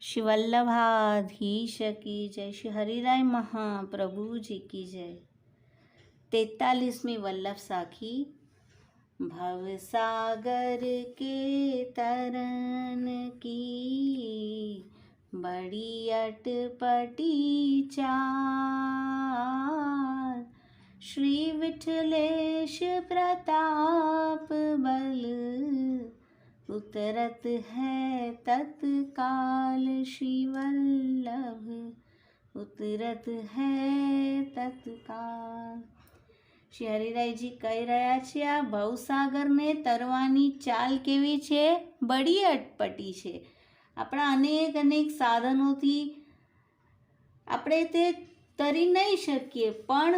श्री वल्लभाधीश की जय। श्री हरिराय महाप्रभु जी की जय। 43वीं वल्लभ साखी। भवसागर के तरन की बड़ी अटपटी चाल, श्री विठलेश प्रताप बल उतरत है तत्काल। श्री वल्लभ उतरत है तत्काल। શ્રી હરિરાયજી કહી રહ્યા છે આ ભવસાગરને તરવાની ચાલ કેવી છે? બડી અટપટી છે. આપણા અનેક સાધનોથી આપણે તે તરી નહીં શકીએ, પણ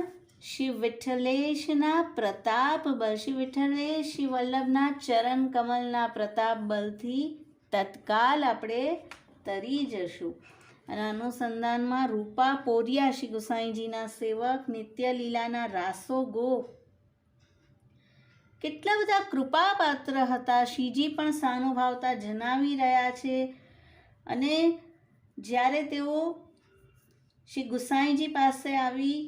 શ્રી વિઠ્ઠલેશના પ્રતાપ બળ, શ્રી વિઠ્ઠલેશ શ્રી વલ્લભના ચરણ કમલના પ્રતાપ બલથી તત્કાલ આપણે તરી જશું. અને અનુસંધાનમાં રૂપા પોરિયા શ્રી ગુસાઈજીના સેવક, નિત્ય લીલાના રાસો ગોપ કેટલા બધા કૃપાપાત્ર હતા. શ્રીજી પણ સાનુભાવતા જણાવી રહ્યા છે. અને જ્યારે તેઓ શ્રી ગુસાઈજી પાસે આવી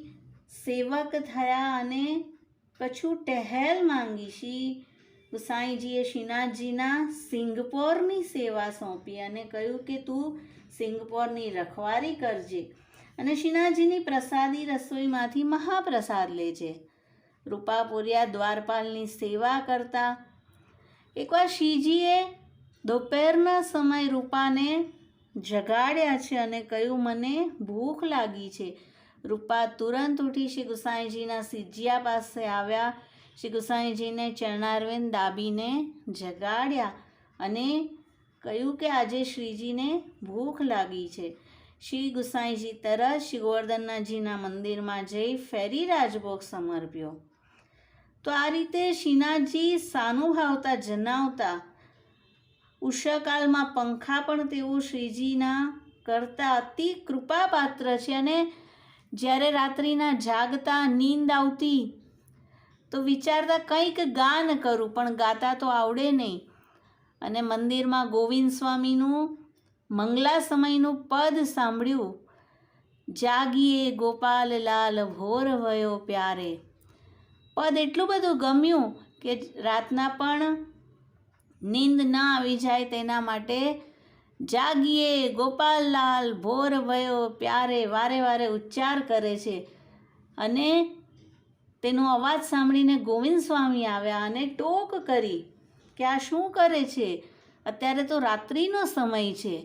સેવક થયા અને કછું ટહેલ માંગી, શ્રી ગુસાઈજીએ શ્રીનાથજીના સિંગપોરની સેવા સોંપી અને કહ્યું કે તું સિંગપોરની રખવારી કરજે અને શ્રીનાથજીની પ્રસાદી રસોઈમાંથી મહાપ્રસાદ લેજે. રૂપાપુરિયા દ્વારપાલની સેવા કરતા. એકવાર શ્રીજીએ દોપહેરના સમય રૂપાને જગાડ્યા છે અને કહ્યું મને ભૂખ લાગી છે. રૂપા તુરંત ઉઠી શ્રી ગુસાઈજીના સિજિયા પાસે આવ્યા. શ્રી ગુસાઈજીને ચરણારવિંદ દાબીને જગાડ્યા અને કહ્યું કે આજે શ્રીજીને ભૂખ લાગી છે. શ્રી ગુસાઈજી તરત શ્રી ગોવર્ધનજીના મંદિરમાં જઈ ફેરી રાજભોગ સમર્પ્યો. તો આ રીતે શ્રીનાથજી સાનુભાવતા જણાવતા. ઉષાકાળમાં પંખા પણ તેઓ શ્રીજીના કરતા અતિ કૃપાપાત્ર છે. અને જ્યારે રાત્રિના જાગતા નીંદ આવતી તો વિચારતા કંઈક ગાન કરું, પણ ગાતા તો આવડે નહીં. અને મંદિરમાં ગોવિંદ સ્વામીનું મંગલા સમયનું પદ સાંભળ્યું. જાગીએ ગોપાલલાલ ભોર વયો પ્યારે. પદ એટલું બધું ગમ્યું કે રાતના પણ નીંદ ના આવી જાય તેના માટે જાગીએ ગોપાલલાલ ભોર વયો પ્યારે વારે વારે ઉચ્ચાર કરે છે. અને તેનો અવાજ સાંભળીને ગોવિંદ સ્વામી આવ્યા અને ટોક કરી કે આ શું કરે છે? અત્યારે તો રાત્રિનો સમય છે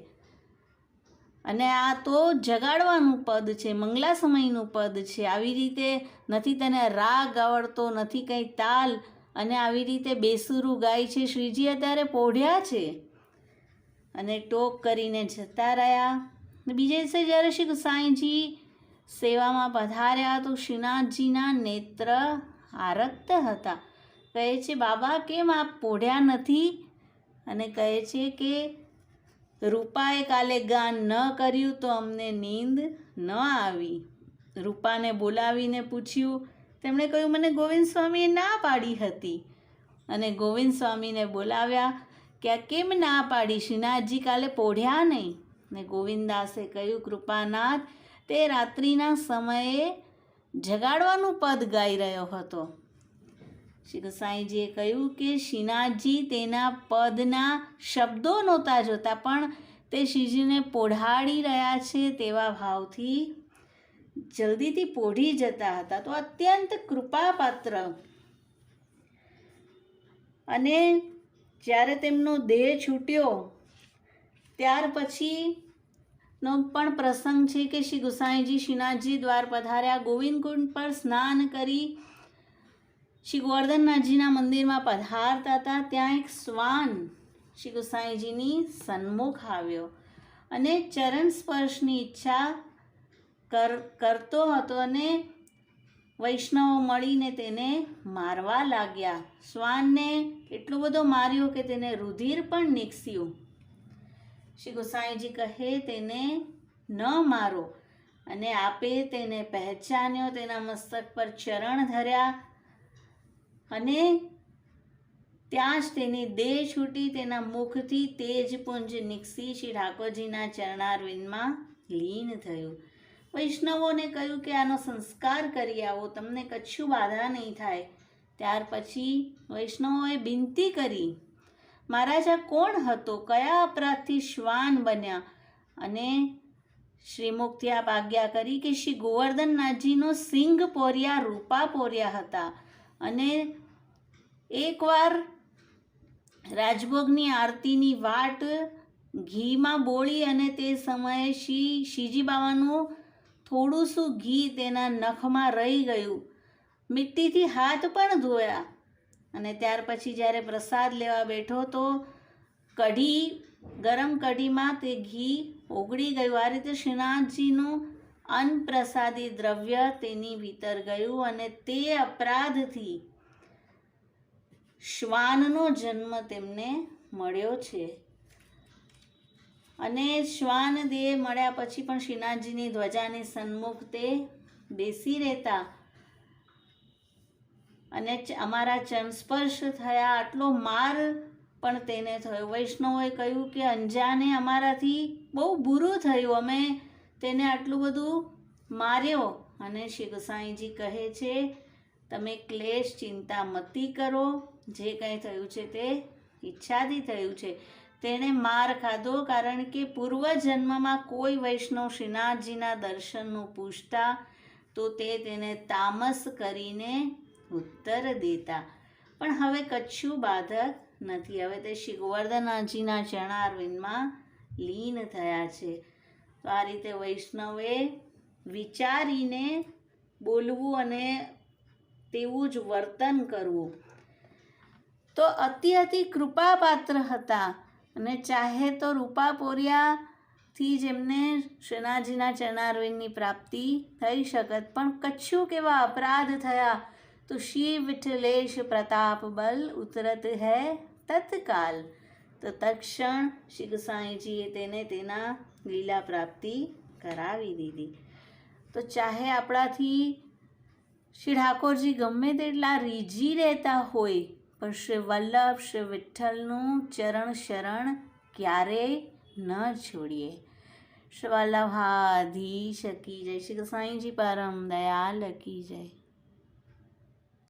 અને આ તો જગાડવાનું પદ છે, મંગલા સમયનું પદ છે. આવી રીતે નથી તેને રાગ આવડતો, નથી કંઈ તાલ, અને આવી રીતે બેસુરું ગાય છે. શ્રીજી અત્યારે પોઢ્યા છે અને ટોક કરીને જતા રહ્યા. બીજે દિવસે જ્યારે શ્રી ગુસાઈજી સેવામાં પધાર્યા તો શ્રીનાથજીના નેત્ર આરક્ત હતા. કહે છે બાબા કેમ આપ પોઢ્યા નથી? અને કહે છે કે રૂપાએ કાલે ગાન ન કર્યું તો અમને નીંદ ન આવી. રૂપાને બોલાવીને પૂછ્યું. તેમણે કહ્યું મને ગોવિંદ સ્વામીએ ના પાડી હતી. અને ગોવિંદ સ્વામીને બોલાવ્યા કે આ કેમ ના પાડી? શ્રીનાથજી કાલે પોઢ્યા નહીં. ને ગોવિંદાસે કહ્યું કૃપાનાથ તે રાત્રિના સમયે જગાડવાનું પદ ગાઈ રહ્યો હતો. શ્રી ગુસાઈજીએ કહ્યું કે શ્રીનાથજી તેના પદના શબ્દો નહોતા જોતા, પણ તે શ્રીજીને પોઢાડી રહ્યા છે તેવા ભાવથી જલ્દીથી પોઢી જતા હતા. તો અત્યંત કૃપાપાત્ર. અને જ્યારે તેમનો દેહ છૂટ્યો ત્યાર પછીનો પણ પ્રસંગ છે કે શ્રી ગુસાઈજી શ્રીનાથજી દ્વાર પધાર્યા. ગોવિંદ કુંડ પર સ્નાન કરી શ્રી ગોવર્ધનજીના મંદિરમાં પધારતા હતા. ત્યાં એક શ્વાન શ્રી ગુસાઈજીની સન્મુખ આવ્યો અને ચરણ સ્પર્શની ઈચ્છા કરતો હતો અને વૈષ્ણવો મળીને તેને મારવા લાગ્યા. શ્વાનને એટલો બધો માર્યો કે તેને રુધિર પણ નીકળ્યું. શ્રી ગુસાઈજી કહે તેને ન મારો. અને આપે તેને પહેચાન્યો, તેના મસ્તક પર ચરણ ધર્યા અને ત્યાં જ તેની દેહ છૂટી, તેના મુખથી તેજપુંજ નીકળી શ્રી ઠાકોરજીના ચરણારવિંદમાં લીન થયું. વૈષ્ણવોને કહ્યું કે આનો સંસ્કાર કરી આવો, તમને કચ્છું બાધા નહીં થાય. ત્યાર પછી વૈષ્ણવોએ વિનંતી કરી, મહારાજ આ કોણ હતો, કયા અપરાધથી શ્વાન બન્યા? અને શ્રીમુખથી આપ આજ્ઞા કરી કે શ્રી ગોવર્ધનનાથજીનો સિંગ પોર્યા, રૂપા પોર્યા હતા. અને એકવાર રાજભોગની આરતીની વાટ ઘીમાં બોળી અને તે સમયે શ્રીજી બાવાનું થોડું શું ઘી તેના નખમાં રહી ગયું. મિટ્ટીથી હાથ પણ ધોયા અને ત્યાર પછી જ્યારે પ્રસાદ લેવા બેઠો તો ગરમ કઢીમાં તે ઘી ઓગળી ગયું. આ રીતે શ્રીનાથજીનું અન્નપ્રસાદી દ્રવ્ય તેની ભીતર ગયું અને તે અપરાધથી શ્વાનનો જન્મ તેમને મળ્યો છે. અને શ્વાન દેહ મળ્યા પછી પણ શ્રીનાથજીની ધ્વજાની સન્મુખ તે બેસી રહેતા અને અમારા ચરણ સ્પર્શ થયા, આટલો માર પણ તેને થયો. વૈષ્ણવોએ કહ્યું કે અંજાને અમારાથી બહુ બુરું થયું, અમે તેને આટલું બધું માર્યો. અને શ્રી ગુસાઈજી કહે છે, તમે ક્લેશ ચિંતા મતી કરો, જે કંઈ થયું છે તે ઈચ્છાથી થયું છે. તેણે માર ખાધો કારણ કે પૂર્વજન્મમાં કોઈ વૈષ્ણવ શ્રીનાથજીના દર્શનનું પૂછતા તો તે તેને તામસ કરીને ઉત્તર દેતા. પણ હવે કચ્છું બાધક નથી, હવે તે શ્રી ગોવર્ધનનાથજીના ચરણારવિંદમાં લીન થયા છે. તો આ રીતે વૈષ્ણવે વિચારીને બોલવું અને તેવું જ વર્તન કરવું. તો અતિ કૃપાપાત્ર હતા અને ચાહે તો રૂપા પોર્યાથી જેમને શ્રીનાથજીના ચરણારવિંદની પ્રાપ્તિ થઈ શકત, પણ કચ્છું કેવા અપરાધ થયા તો શ્રી વિઠ્ઠલેશ પ્રતાપ બલ ઉતરત હૈ તત્કાલ. તો તત્ક્ષણ શ્રી ગુસાઈજીએ તેને તેના લીલા પ્રાપ્તિ કરાવી દીધી. તો ચાહે આપણાથી શ્રી ઠાકોરજી ગમે તેટલા રીઝી રહેતા હોય, પણ શ્રી વલ્લભ શ્રી વિઠ્ઠલનું ચરણ શરણ ક્યારેય ન છોડીએ. શ્રી વલ્લભાધીશ કી જય. શ્રી ગુસાઈજી પરમ દયાલ કી જય.